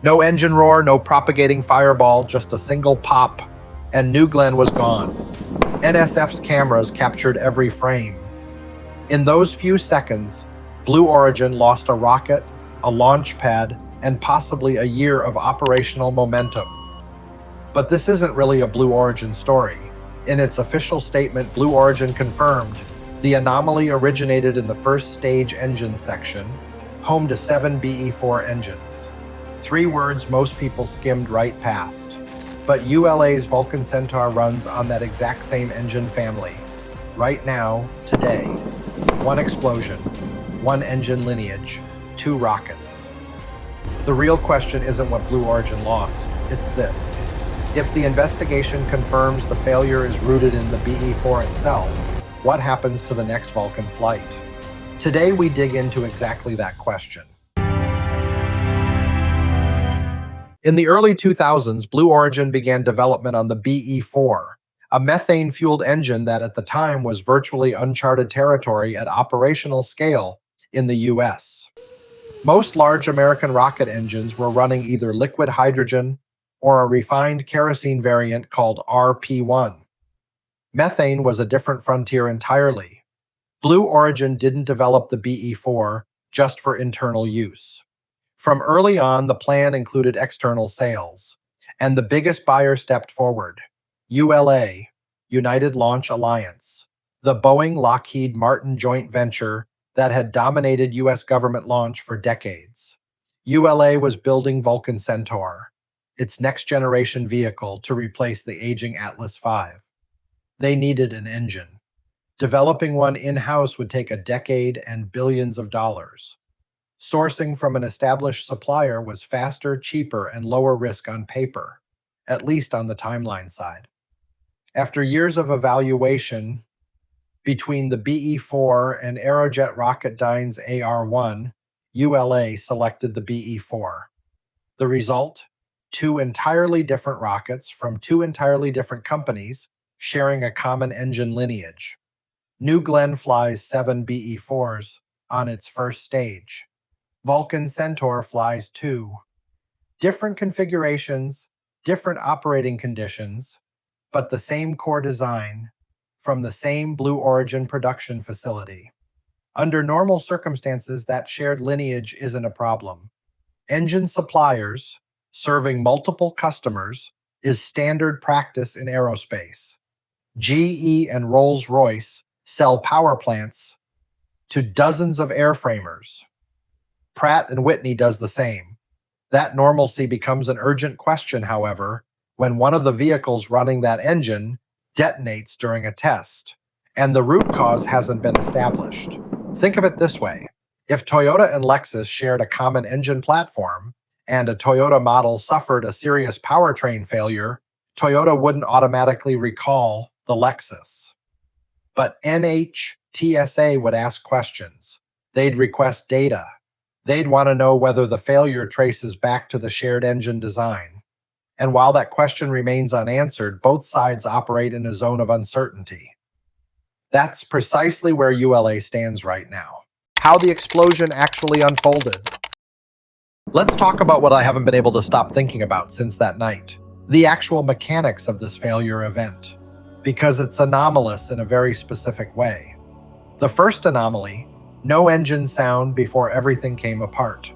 No engine roar, no propagating fireball, just a single pop, and New Glenn was gone. NSF's cameras captured every frame. In those few seconds, Blue Origin lost a rocket, a launch pad, and possibly a year of operational momentum. But this isn't really a Blue Origin story. In its official statement, Blue Origin confirmed the anomaly originated in the first stage engine section, home to 7 BE-4 engines. 3 words most people skimmed right past. But ULA's Vulcan Centaur runs on that exact same engine family. Right now, today. 1 explosion, 1 engine lineage, 2 rockets. The real question isn't what Blue Origin lost, it's this. If the investigation confirms the failure is rooted in the BE-4 itself, what happens to the next Vulcan flight? Today we dig into exactly that question. In the early 2000s, Blue Origin began development on the BE-4, a methane-fueled engine that at the time was virtually uncharted territory at operational scale in the US. Most large American rocket engines were running either liquid hydrogen or a refined kerosene variant called RP-1. Methane was a different frontier entirely. Blue Origin didn't develop the BE-4 just for internal use. From early on, the plan included external sales, and the biggest buyer stepped forward. ULA, United Launch Alliance, the Boeing-Lockheed Martin joint venture that had dominated US government launch for decades. ULA was building Vulcan Centaur, its next-generation vehicle to replace the aging Atlas V. They needed an engine. Developing one in-house would take a decade and billions of dollars. Sourcing from an established supplier was faster, cheaper, and lower risk on paper, at least on the timeline side. After years of evaluation between the BE-4 and Aerojet Rocketdyne's AR-1, ULA selected the BE-4. The result? 2 entirely different rockets from 2 entirely different companies sharing a common engine lineage. New Glenn flies 7 BE-4s on its first stage. Vulcan Centaur flies 2. Different configurations, different operating conditions, but the same core design from the same Blue Origin production facility. Under normal circumstances, that shared lineage isn't a problem. Engine suppliers serving multiple customers is standard practice in aerospace. GE and Rolls-Royce sell power plants to dozens of airframers. Pratt & Whitney does the same. That normalcy becomes an urgent question, however, when one of the vehicles running that engine detonates during a test, and the root cause hasn't been established. Think of it this way. If Toyota and Lexus shared a common engine platform, and a Toyota model suffered a serious powertrain failure, Toyota wouldn't automatically recall the Lexus. But NHTSA would ask questions. They'd request data. They'd want to know whether the failure traces back to the shared engine design. And while that question remains unanswered, both sides operate in a zone of uncertainty. That's precisely where ULA stands right now. How the explosion actually unfolded. Let's talk about what I haven't been able to stop thinking about since that night. The actual mechanics of this failure event. Because it's anomalous in a very specific way. The first anomaly, no engine sound before everything came apart.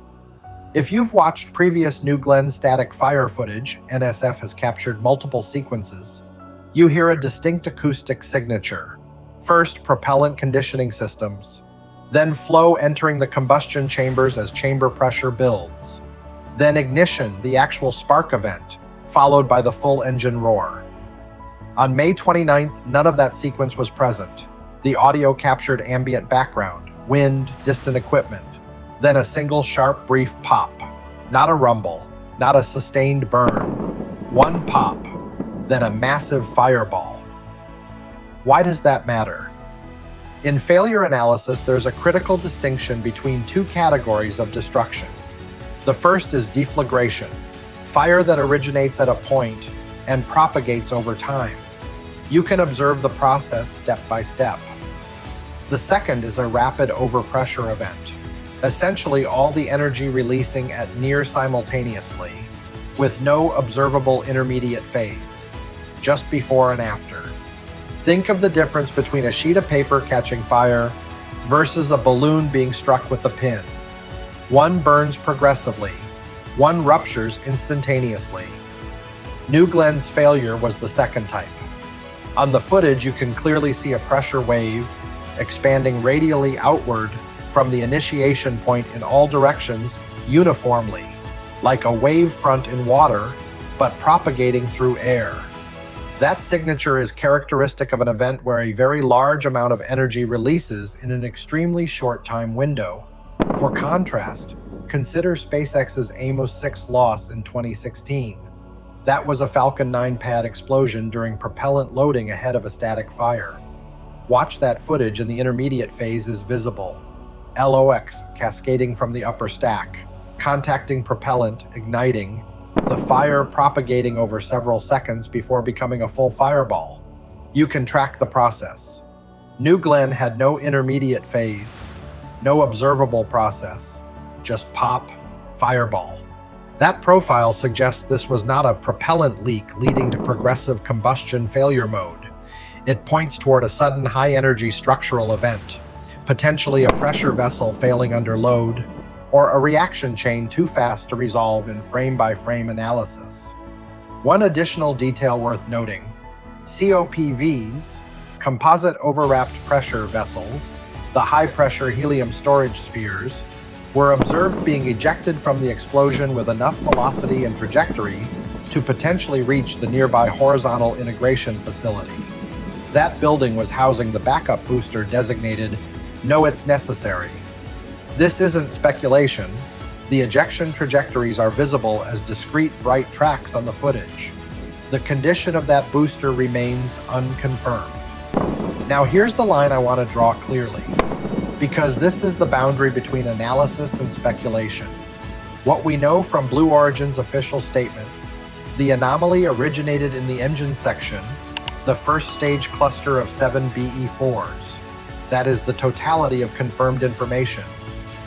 If you've watched previous New Glenn static fire footage, NSF has captured multiple sequences, you hear a distinct acoustic signature. First, propellant conditioning systems, then flow entering the combustion chambers as chamber pressure builds, then ignition, the actual spark event, followed by the full engine roar. On May 29th, none of that sequence was present. The audio captured ambient background, wind, distant equipment, then a single sharp, brief pop. Not a rumble, not a sustained burn. One pop, then a massive fireball. Why does that matter? In failure analysis, there's a critical distinction between 2 categories of destruction. The first is deflagration, fire that originates at a point and propagates over time. You can observe the process step by step. The second is a rapid overpressure event. essentially all the energy releasing at near simultaneously, with no observable intermediate phase, just before and after. Think of the difference between a sheet of paper catching fire versus a balloon being struck with a pin. One burns progressively, one ruptures instantaneously. New Glen's failure was the second type. On the footage, you can clearly see a pressure wave expanding radially outward from the initiation point in all directions uniformly, like a wave front in water, but propagating through air. That signature is characteristic of an event where a very large amount of energy releases in an extremely short time window. For contrast, consider SpaceX's Amos 6 loss in 2016. That was a Falcon 9 pad explosion during propellant loading ahead of a static fire. Watch that footage and the intermediate phase is visible. LOX cascading from the upper stack, contacting propellant, igniting, the fire propagating over several seconds before becoming a full fireball. You can track the process. New Glenn had no intermediate phase, no observable process, just pop, fireball. That profile suggests this was not a propellant leak leading to progressive combustion failure mode. It points toward a sudden high-energy structural event, potentially a pressure vessel failing under load, or a reaction chain too fast to resolve in frame-by-frame analysis. One additional detail worth noting: COPVs, composite overwrapped pressure vessels, the high-pressure helium storage spheres, were observed being ejected from the explosion with enough velocity and trajectory to potentially reach the nearby horizontal integration facility. That building was housing the backup booster designated "No, it's necessary." This isn't speculation. The ejection trajectories are visible as discrete bright tracks on the footage. The condition of that booster remains unconfirmed. Now here's the line I want to draw clearly, because this is the boundary between analysis and speculation. What we know from Blue Origin's official statement, the anomaly originated in the engine section, the first stage cluster of 7 BE-4s. That is the totality of confirmed information.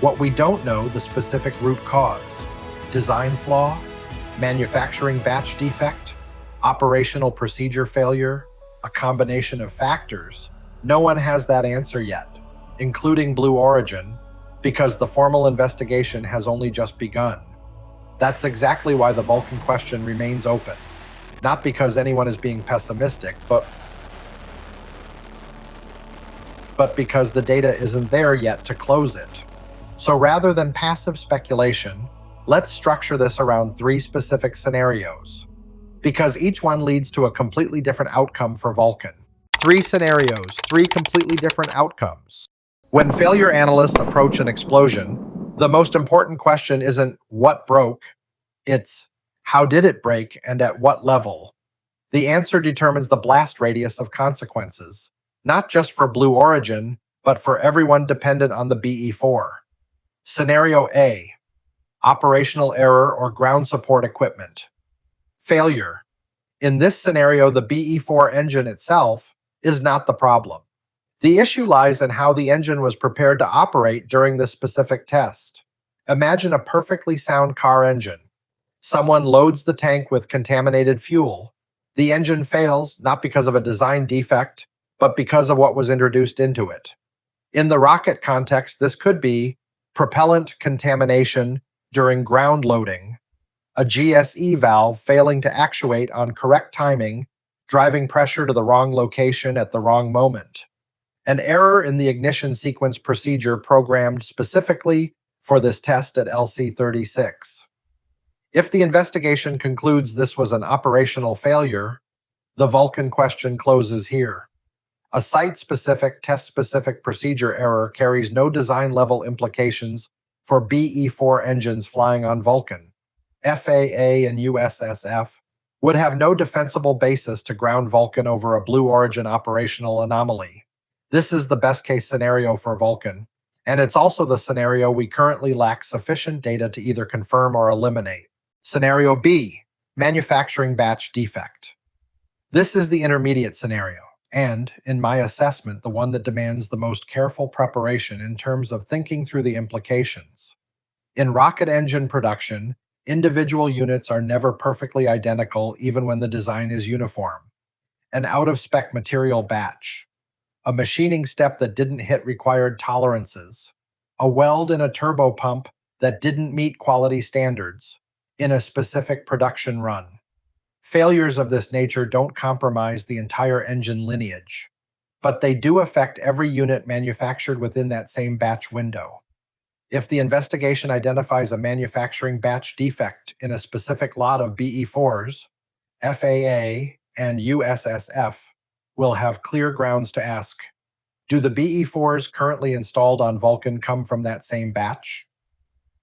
What we don't know, the specific root cause: design flaw, manufacturing batch defect, operational procedure failure, a combination of factors. No one has that answer yet, including Blue Origin, because the formal investigation has only just begun. That's exactly why the Vulcan question remains open. Not because anyone is being pessimistic, but because the data isn't there yet to close it. So rather than passive speculation, let's structure this around 3 specific scenarios, because each one leads to a completely different outcome for Vulcan. 3 scenarios, 3 completely different outcomes. When failure analysts approach an explosion, the most important question isn't what broke, it's how did it break and at what level? The answer determines the blast radius of consequences, not just for Blue Origin, but for everyone dependent on the BE-4. Scenario A: operational error or ground support equipment. Failure. In this scenario, the BE-4 engine itself is not the problem. The issue lies in how the engine was prepared to operate during this specific test. Imagine a perfectly sound car engine. Someone loads the tank with contaminated fuel. The engine fails not because of a design defect, but because of what was introduced into it. In the rocket context, this could be propellant contamination during ground loading, a GSE valve failing to actuate on correct timing, driving pressure to the wrong location at the wrong moment, an error in the ignition sequence procedure programmed specifically for this test at LC-36. If the investigation concludes this was an operational failure, the Vulcan question closes here. A site-specific, test-specific procedure error carries no design-level implications for BE-4 engines flying on Vulcan. FAA and USSF would have no defensible basis to ground Vulcan over a Blue Origin operational anomaly. This is the best-case scenario for Vulcan, and it's also the scenario we currently lack sufficient data to either confirm or eliminate. Scenario B: manufacturing batch defect. This is the intermediate scenario. and, in my assessment, the one that demands the most careful preparation in terms of thinking through the implications. In rocket engine production, individual units are never perfectly identical even when the design is uniform. An out-of-spec material batch, a machining step that didn't hit required tolerances, a weld in a turbopump that didn't meet quality standards in a specific production run. Failures of this nature don't compromise the entire engine lineage, but they do affect every unit manufactured within that same batch window. If the investigation identifies a manufacturing batch defect in a specific lot of BE-4s, FAA and USSF will have clear grounds to ask, do the BE-4s currently installed on Vulcan come from that same batch?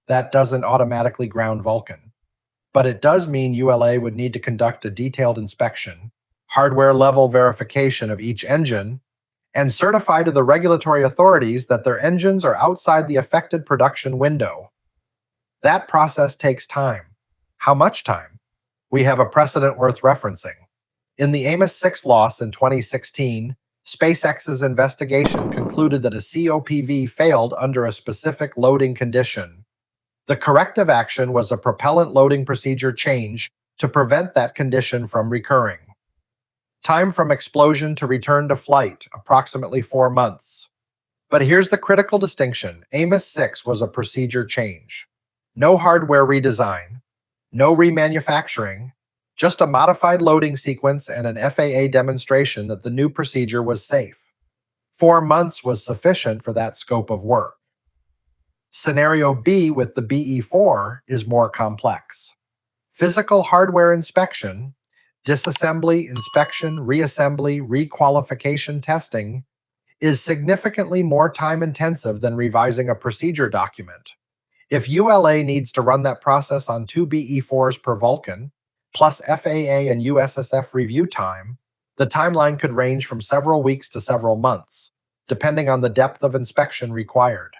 That doesn't automatically ground Vulcan, but it does mean ULA would need to conduct a detailed inspection, hardware-level verification of each engine, and certify to the regulatory authorities that their engines are outside the affected production window. That process takes time. How much time? We have a precedent worth referencing. In the Amos 6 loss in 2016, SpaceX's investigation concluded that a COPV failed under a specific loading condition. The corrective action was a propellant loading procedure change to prevent that condition from recurring. Time from explosion to return to flight, approximately 4 months. But here's the critical distinction. Amos 6 was a procedure change. No hardware redesign, no remanufacturing, just a modified loading sequence and an FAA demonstration that the new procedure was safe. 4 months was sufficient for that scope of work. Scenario B with the BE-4 is more complex. Physical hardware inspection, disassembly, inspection, reassembly, requalification testing is significantly more time-intensive than revising a procedure document. If ULA needs to run that process on 2 BE-4s per Vulcan, plus FAA and USSF review time, the timeline could range from several weeks to several months, depending on the depth of inspection required.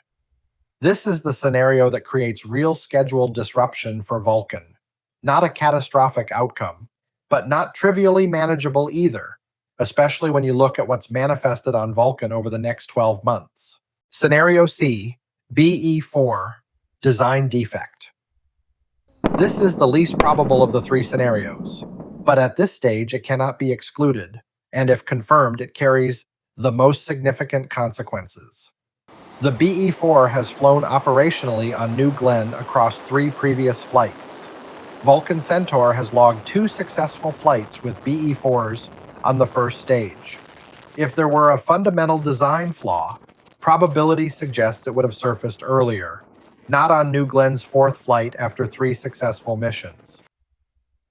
This is the scenario that creates real scheduled disruption for Vulcan. Not a catastrophic outcome, but not trivially manageable either, especially when you look at what's manifested on Vulcan over the next 12 months. Scenario C, BE-4, design defect. This is the least probable of the 3 scenarios, but at this stage it cannot be excluded, and if confirmed, it carries the most significant consequences. The BE-4 has flown operationally on New Glenn across 3 previous flights. Vulcan Centaur has logged 2 successful flights with BE-4s on the first stage. If there were a fundamental design flaw, probability suggests it would have surfaced earlier, not on New Glenn's 4th flight after 3 successful missions.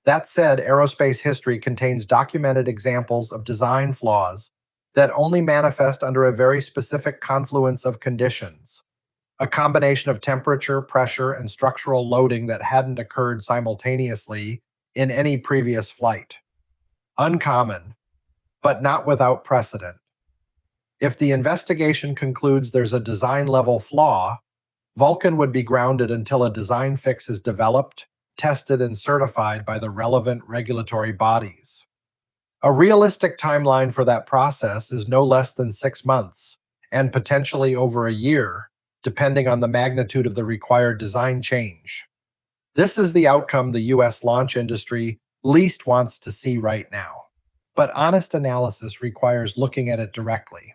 That said, aerospace history contains documented examples of design flaws that only manifest under a very specific confluence of conditions, a combination of temperature, pressure, and structural loading that hadn't occurred simultaneously in any previous flight. Uncommon, but not without precedent. If the investigation concludes there's a design-level flaw, Vulcan would be grounded until a design fix is developed, tested, and certified by the relevant regulatory bodies. A realistic timeline for that process is no less than 6 months, and potentially over a year, depending on the magnitude of the required design change. This is the outcome the US launch industry least wants to see right now. But honest analysis requires looking at it directly.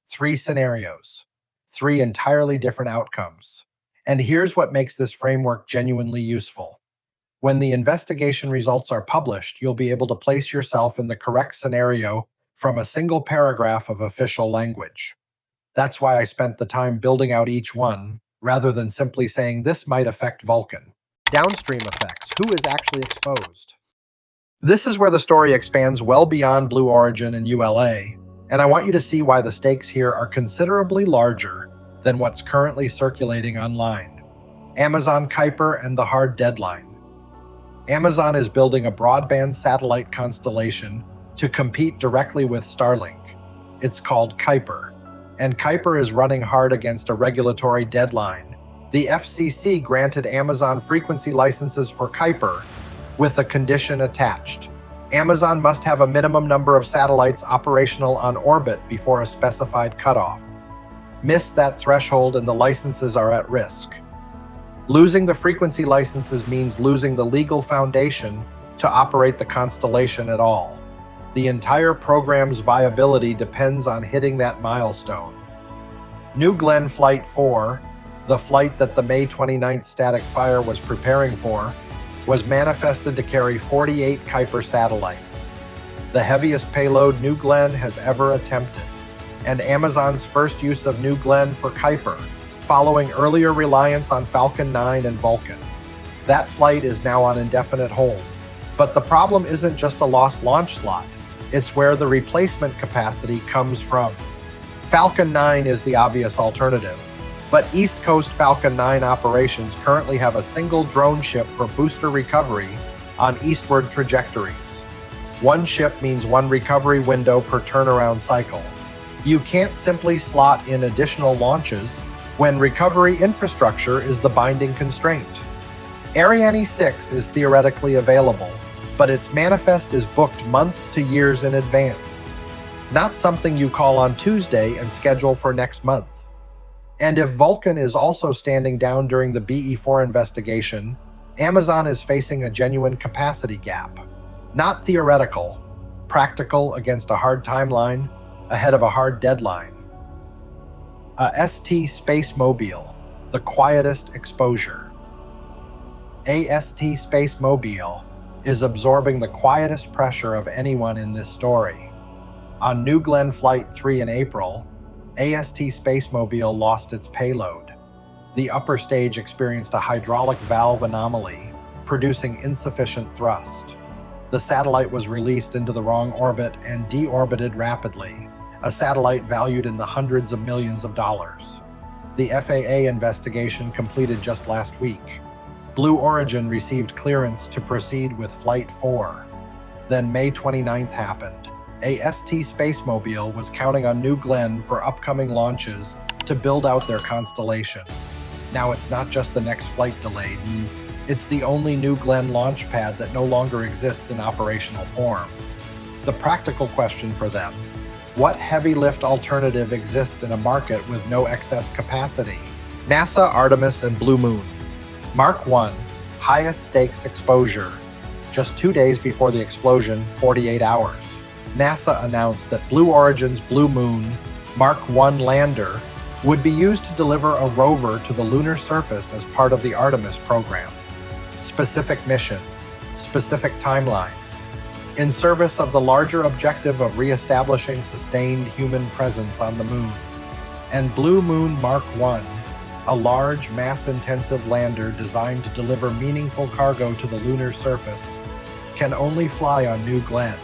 3 scenarios, 3 entirely different outcomes. And here's what makes this framework genuinely useful. When the investigation results are published, you'll be able to place yourself in the correct scenario from a single paragraph of official language. That's why I spent the time building out each one, rather than simply saying this might affect Vulcan. Downstream effects. Who is actually exposed? This is where the story expands well beyond Blue Origin and ULA, and I want you to see why the stakes here are considerably larger than what's currently circulating online. Amazon Kuiper and the hard deadline. Amazon is building a broadband satellite constellation to compete directly with Starlink. It's called Kuiper, and Kuiper is running hard against a regulatory deadline. The FCC granted Amazon frequency licenses for Kuiper with a condition attached. Amazon must have a minimum number of satellites operational on orbit before a specified cutoff. Miss that threshold and the licenses are at risk. Losing the frequency licenses means losing the legal foundation to operate the constellation at all. The entire program's viability depends on hitting that milestone. New Glenn Flight 4, the flight that the May 29th static fire was preparing for, was manifested to carry 48 Kuiper satellites, the heaviest payload New Glenn has ever attempted, and Amazon's first use of New Glenn for Kuiper, following earlier reliance on Falcon 9 and Vulcan. That flight is now on indefinite hold. But the problem isn't just a lost launch slot, it's where the replacement capacity comes from. Falcon 9 is the obvious alternative, but East Coast Falcon 9 operations currently have a single drone ship for booster recovery on eastward trajectories. One ship means one recovery window per turnaround cycle. You can't simply slot in additional launches when recovery infrastructure is the binding constraint. Ariane 6 is theoretically available, but its manifest is booked months to years in advance. Not something you call on Tuesday and schedule for next month. And if Vulcan is also standing down during the BE-4 investigation, Amazon is facing a genuine capacity gap. Not theoretical, practical against a hard timeline, ahead of a hard deadline. A ST Space Mobile, the quietest exposure. AST Space Mobile is absorbing the quietest pressure of anyone in this story. On New Glenn Flight 3 in April, AST Space Mobile lost its payload. The upper stage experienced a hydraulic valve anomaly, producing insufficient thrust. The satellite was released into the wrong orbit and deorbited rapidly, a satellite valued in the hundreds of millions of dollars. The FAA investigation completed just last week. Blue Origin received clearance to proceed with Flight 4. Then May 29th happened. AST Space Mobile was counting on New Glenn for upcoming launches to build out their constellation. Now it's not just the next flight delayed, it's the only New Glenn launch pad that no longer exists in operational form. The practical question for them: what heavy lift alternative exists in a market with no excess capacity? NASA, Artemis, and Blue Moon. Mark 1, highest stakes exposure. Just 2 days before the explosion, 48 hours. NASA announced that Blue Origin's Blue Moon Mark 1 lander would be used to deliver a rover to the lunar surface as part of the Artemis program. Specific missions, specific timelines, in service of the larger objective of re-establishing sustained human presence on the moon. And Blue Moon Mark 1, a large, mass-intensive lander designed to deliver meaningful cargo to the lunar surface, can only fly on New Glenn.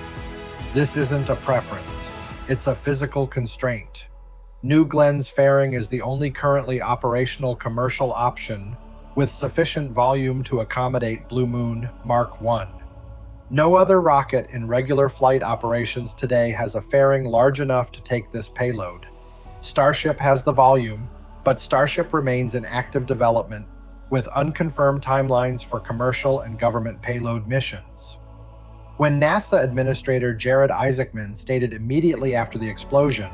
This isn't a preference, it's a physical constraint. New Glenn's fairing is the only currently operational commercial option with sufficient volume to accommodate Blue Moon Mark 1. No other rocket in regular flight operations today has a fairing large enough to take this payload. Starship has the volume, but Starship remains in active development with unconfirmed timelines for commercial and government payload missions. When NASA Administrator Jared Isaacman stated immediately after the explosion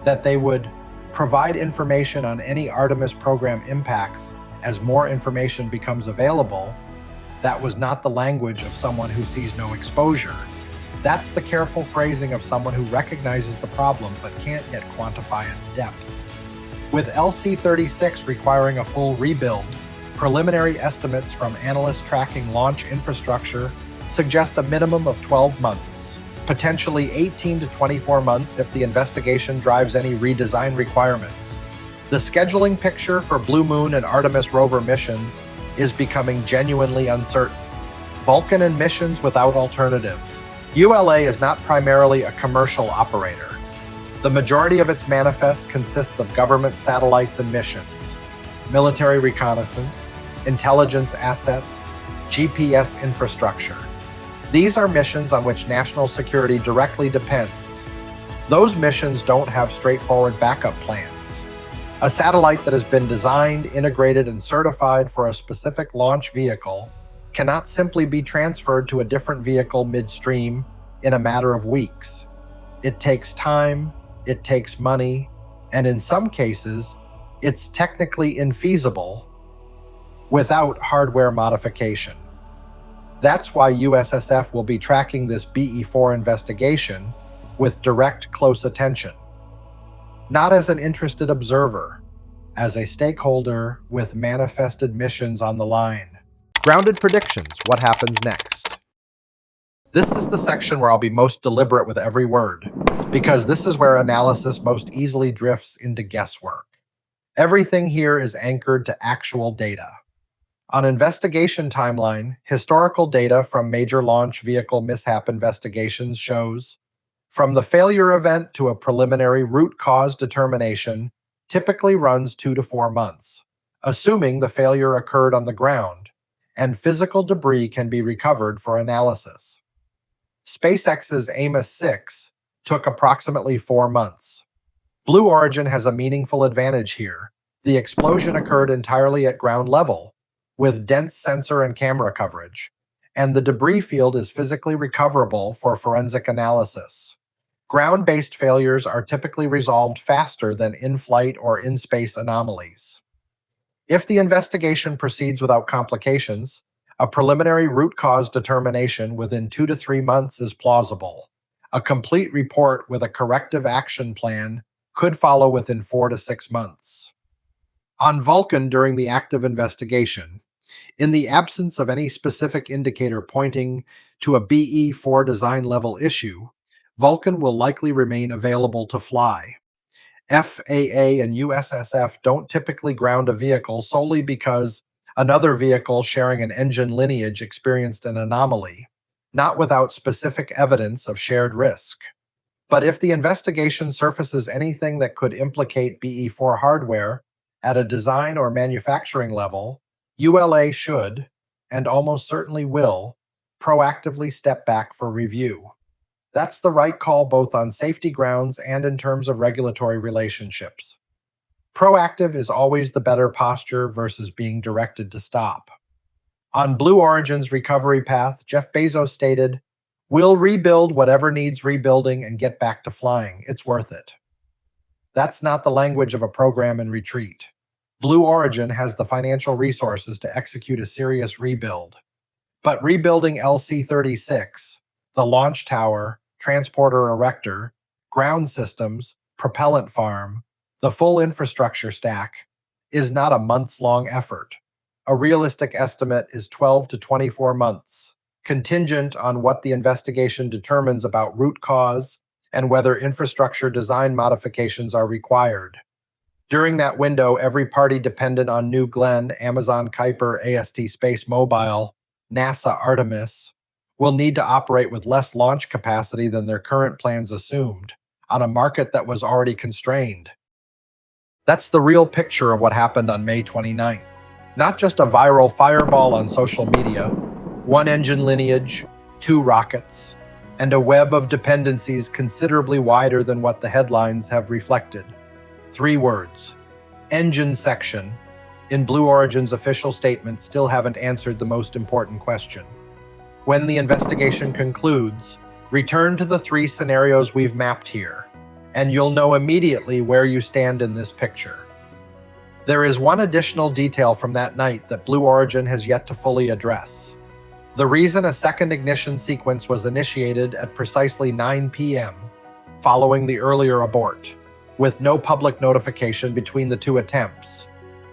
that they would provide information on any Artemis program impacts as more information becomes available, that was not the language of someone who sees no exposure. That's the careful phrasing of someone who recognizes the problem but can't yet quantify its depth. With LC-36 requiring a full rebuild, preliminary estimates from analysts tracking launch infrastructure suggest a minimum of 12 months, potentially 18 to 24 months if the investigation drives any redesign requirements. The scheduling picture for Blue Moon and Artemis rover missions is becoming genuinely uncertain. Vulcan and missions without alternatives. ULA is not primarily a commercial operator. The majority of its manifest consists of government satellites and missions, military reconnaissance, intelligence assets, GPS infrastructure. These are missions on which national security directly depends. Those missions don't have straightforward backup plans. A satellite that has been designed, integrated, and certified for a specific launch vehicle cannot simply be transferred to a different vehicle midstream in a matter of weeks. It takes time, it takes money, and in some cases, it's technically infeasible without hardware modification. That's why USSF will be tracking this BE-4 investigation with direct, close attention. Not as an interested observer, as a stakeholder with manifested missions on the line. Grounded predictions, what happens next? This is the section where I'll be most deliberate with every word, because this is where analysis most easily drifts into guesswork. Everything here is anchored to actual data. On investigation timeline, historical data from major launch vehicle mishap investigations shows from the failure event to a preliminary root cause determination typically runs 2 to 4 months, assuming the failure occurred on the ground and physical debris can be recovered for analysis. SpaceX's Amos 6 took approximately 4 months. Blue Origin has a meaningful advantage here. The explosion occurred entirely at ground level, with dense sensor and camera coverage, and the debris field is physically recoverable for forensic analysis. Ground-based failures are typically resolved faster than in-flight or in-space anomalies. If the investigation proceeds without complications, a preliminary root cause determination within 2 to 3 months is plausible. A complete report with a corrective action plan could follow within 4 to 6 months. On Vulcan during the active investigation, in the absence of any specific indicator pointing to a BE-4 design level issue, Vulcan will likely remain available to fly. FAA and USSF don't typically ground a vehicle solely because another vehicle sharing an engine lineage experienced an anomaly, not without specific evidence of shared risk. But if the investigation surfaces anything that could implicate BE-4 hardware at a design or manufacturing level, ULA should, and almost certainly will, proactively step back for review. That's the right call both on safety grounds and in terms of regulatory relationships. Proactive is always the better posture versus being directed to stop. On Blue Origin's recovery path, Jeff Bezos stated, "We'll rebuild whatever needs rebuilding and get back to flying. It's worth it." That's not the language of a program in retreat. Blue Origin has the financial resources to execute a serious rebuild. But rebuilding LC-36, the launch tower, transporter erector, ground systems, propellant farm, the full infrastructure stack, is not a months-long effort. A realistic estimate is 12 to 24 months, contingent on what the investigation determines about root cause and whether infrastructure design modifications are required. During that window, every party dependent on New Glenn, Amazon Kuiper, AST Space Mobile, NASA Artemis, will need to operate with less launch capacity than their current plans assumed, on a market that was already constrained. That's the real picture of what happened on May 29th. Not just a viral fireball on social media, one engine lineage, 2 rockets, and a web of dependencies considerably wider than what the headlines have reflected. 3 words. Engine section. In Blue Origin's official statement still haven't answered the most important question. When the investigation concludes, return to the 3 scenarios we've mapped here, and you'll know immediately where you stand in this picture. There is one additional detail from that night that Blue Origin has yet to fully address. The reason a second ignition sequence was initiated at precisely 9 p.m., following the earlier abort, with no public notification between the 2 attempts.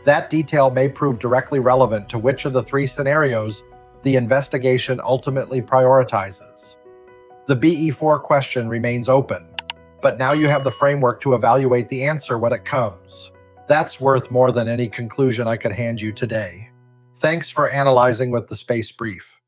That detail may prove directly relevant to which of the 3 scenarios the investigation ultimately prioritizes. The BE-4 question remains open, but now you have the framework to evaluate the answer when it comes. That's worth more than any conclusion I could hand you today. Thanks for analyzing with the Space Brief.